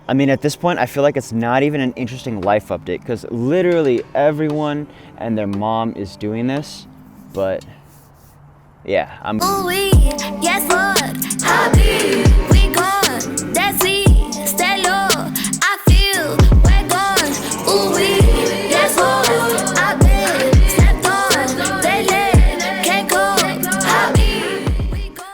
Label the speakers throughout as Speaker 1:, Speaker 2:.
Speaker 1: I mean, at this point, I feel like it's not even an interesting life update because literally everyone and their mom is doing this. But yeah, I'm.
Speaker 2: Ooh, guess what? Happy, we gone. That's it. Stay low. I feel we're gone. Ooh, guess what? I been slept on. They can't go. Happy, we gone.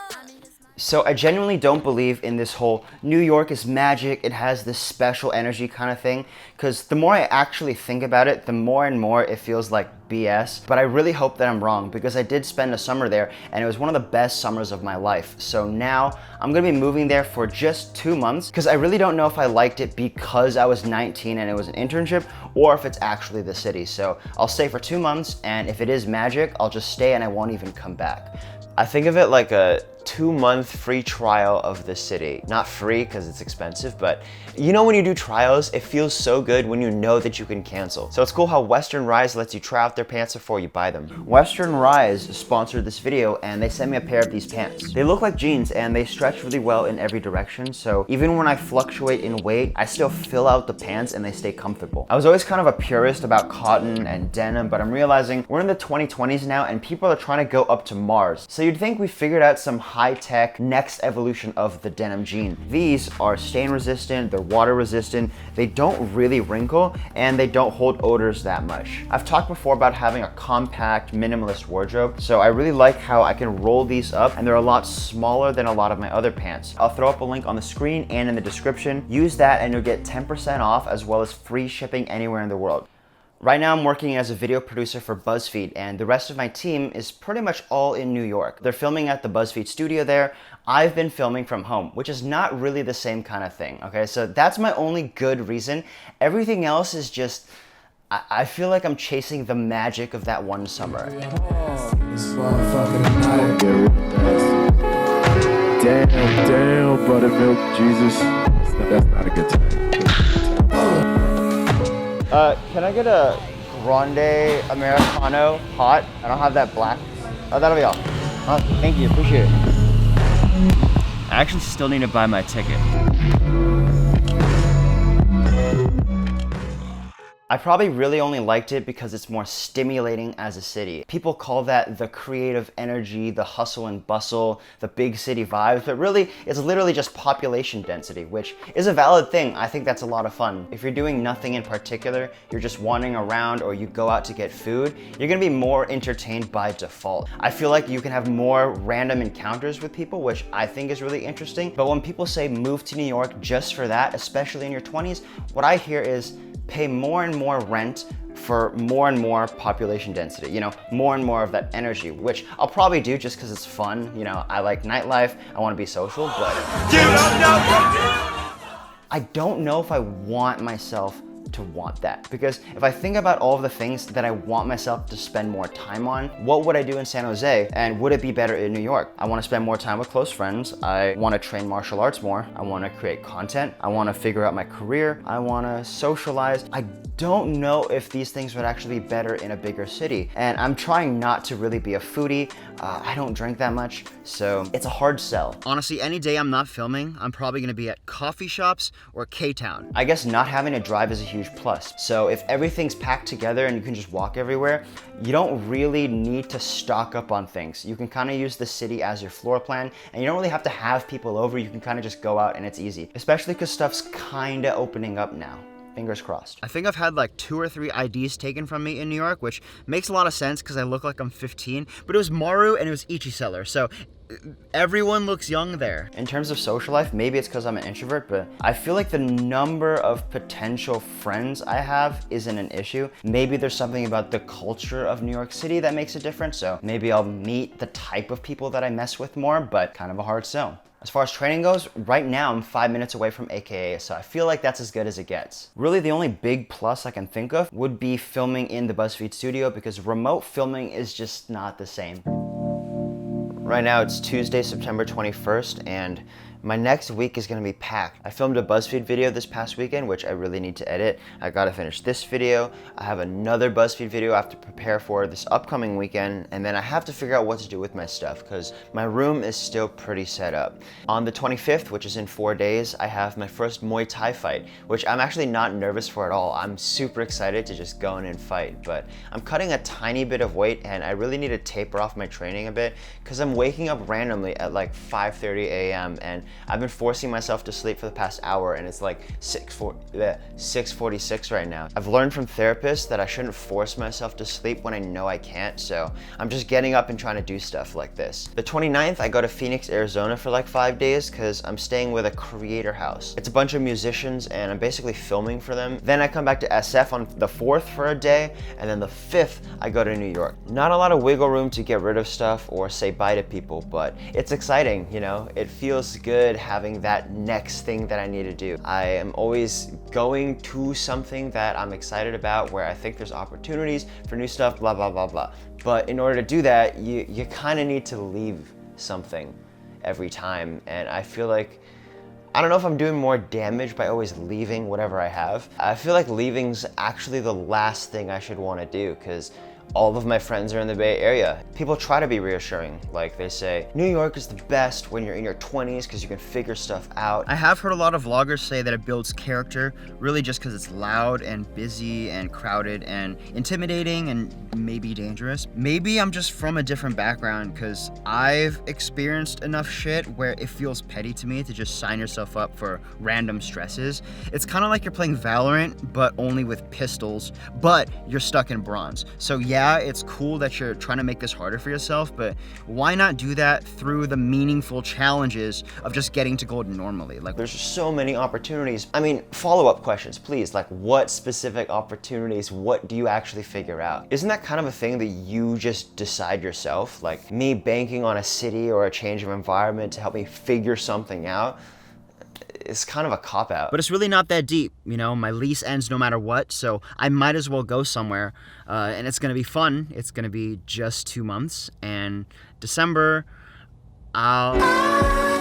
Speaker 1: So I genuinely don't believe in this whole New York is magic, it has this special energy kind of thing, because the more I actually think about it, the more and more it feels like BS. But I really hope that I'm wrong, because I did spend a summer there and it was one of the best summers of my life. So now I'm gonna be moving there for just 2 months, because I really don't know if I liked it because I was 19 and it was an internship, or if it's actually the city. So I'll stay for 2 months, and if it is magic, I'll just stay and I won't even come back. I think of it like a 2-month free trial of the city. Not free because it's expensive, but you know when you do trials, it feels so good when you know that you can cancel. So it's cool how Western Rise lets you try out their pants before you buy them. Western Rise sponsored this video and they sent me a pair of these pants. They look like jeans and they stretch really well in every direction, so even when I fluctuate in weight, I still fill out the pants and they stay comfortable. I was always kind of a purist about cotton and denim, but I'm realizing we're in the 2020s now and people are trying to go up to Mars. So you'd think we figured out some high-tech next evolution of the denim jean. These are stain resistant, they're water resistant, they don't really wrinkle, and they don't hold odors that much. I've talked before about having a compact, minimalist wardrobe, so I really like how I can roll these up and they're a lot smaller than a lot of my other pants. I'll throw up a link on the screen and in the description. Use that and you'll get 10% off as well as free shipping anywhere in the world. Right now I'm working as a video producer for BuzzFeed, and the rest of my team is pretty much all in New York. They're filming at the BuzzFeed studio there. I've been filming from home, which is not really the same kind of thing, okay? So that's my only good reason. Everything else is just, I feel like I'm chasing the magic of that one summer.
Speaker 3: Damn, buttermilk, Jesus. That's not a good time.
Speaker 1: Can I get a grande Americano hot? I don't have that black. Oh, that'll be all. Thank you, appreciate it. I actually still need to buy my ticket. I probably really only liked it because it's more stimulating as a city. People call that the creative energy, the hustle and bustle, the big city vibes, but really it's literally just population density, which is a valid thing. I think that's a lot of fun. If you're doing nothing in particular, you're just wandering around or you go out to get food, you're gonna be more entertained by default. I feel like you can have more random encounters with people, which I think is really interesting. But when people say move to New York just for that, especially in your 20s, what I hear is pay more and more rent for more and more population density, you know, more and more of that energy, which I'll probably do just because it's fun. You know, I like nightlife, I want to be social, but I don't know if I want myself to want that, because if I think about all of the things that I want myself to spend more time on, what would I do in San Jose, and would it be better in New York? I want to spend more time with close friends. I want to train martial arts more. I want to create content. I want to figure out my career. I want to socialize. I don't know if these things would actually be better in a bigger city, and I'm trying not to really be a foodie. I don't drink that much, so it's a hard sell. Honestly, any day I'm not filming, I'm probably gonna be at coffee shops or K-Town. I guess not having to drive is a huge plus. So if everything's packed together and you can just walk everywhere, you don't really need to stock up on things. You can kind of use the city as your floor plan, and you don't really have to have people over. You can kind of just go out and it's easy, especially because stuff's kind of opening up now. Fingers crossed. I think I've had like 2 or 3 IDs taken from me in New York, which makes a lot of sense because I look like I'm 15, but it was Maru and it was Ichiseller, so everyone looks young there. In terms of social life, maybe it's because I'm an introvert, but I feel like the number of potential friends I have isn't an issue. Maybe there's something about the culture of New York City that makes a difference, so maybe I'll meet the type of people that I mess with more, but kind of a hard sell. As far as training goes, right now I'm 5 minutes away from AKA, so I feel like that's as good as it gets. Really, the only big plus I can think of would be filming in the BuzzFeed studio, because remote filming is just not the same. Right now it's Tuesday, September 21st, and My next week is gonna be packed. I filmed a BuzzFeed video this past weekend, which I really need to edit. I gotta finish this video. I have another BuzzFeed video I have to prepare for this upcoming weekend, and then I have to figure out what to do with my stuff because my room is still pretty set up. On the 25th, which is in 4 days, I have my first Muay Thai fight, which I'm actually not nervous for at all. I'm super excited to just go in and fight, but I'm cutting a tiny bit of weight and I really need to taper off my training a bit because I'm waking up randomly at like 5:30 a.m. and I've been forcing myself to sleep for the past hour and it's like 6:46 right now. I've learned from therapists that I shouldn't force myself to sleep when I know I can't, so I'm just getting up and trying to do stuff like this. The 29th, I go to Phoenix, Arizona for like 5 days because I'm staying with a creator house. It's a bunch of musicians and I'm basically filming for them. Then I come back to SF on the 4th for a day, and then the 5th, I go to New York. Not a lot of wiggle room to get rid of stuff or say bye to people, but it's exciting, you know? It feels good having that next thing that I need to do. I am always going to something that I'm excited about where I think there's opportunities for new stuff, blah, blah, blah, blah. But in order to do that, you kind of need to leave something every time. And I feel like, I don't know if I'm doing more damage by always leaving whatever I have. I feel like leaving's actually the last thing I should want to do because all of my friends are in the Bay Area. People try to be reassuring, like they say, New York is the best when you're in your 20s because you can figure stuff out. I have heard a lot of vloggers say that it builds character, really just because it's loud and busy and crowded and intimidating and maybe dangerous. Maybe I'm just from a different background because I've experienced enough shit where it feels petty to me to just sign yourself up for random stresses. It's kind of like you're playing Valorant, but only with pistols, but you're stuck in bronze. So yeah, it's cool that you're trying to make this harder for yourself, but why not do that through the meaningful challenges of just getting to gold normally? Like, there's so many opportunities. I mean, follow-up questions, please. Like, what specific opportunities, what do you actually figure out? Isn't that kind of a thing that you just decide yourself? Like, me banking on a city or a change of environment to help me figure something out? It's kind of a cop-out. But it's really not that deep, you know? My lease ends no matter what, so I might as well go somewhere. And it's gonna be fun. It's gonna be just 2 months, and December, I'll...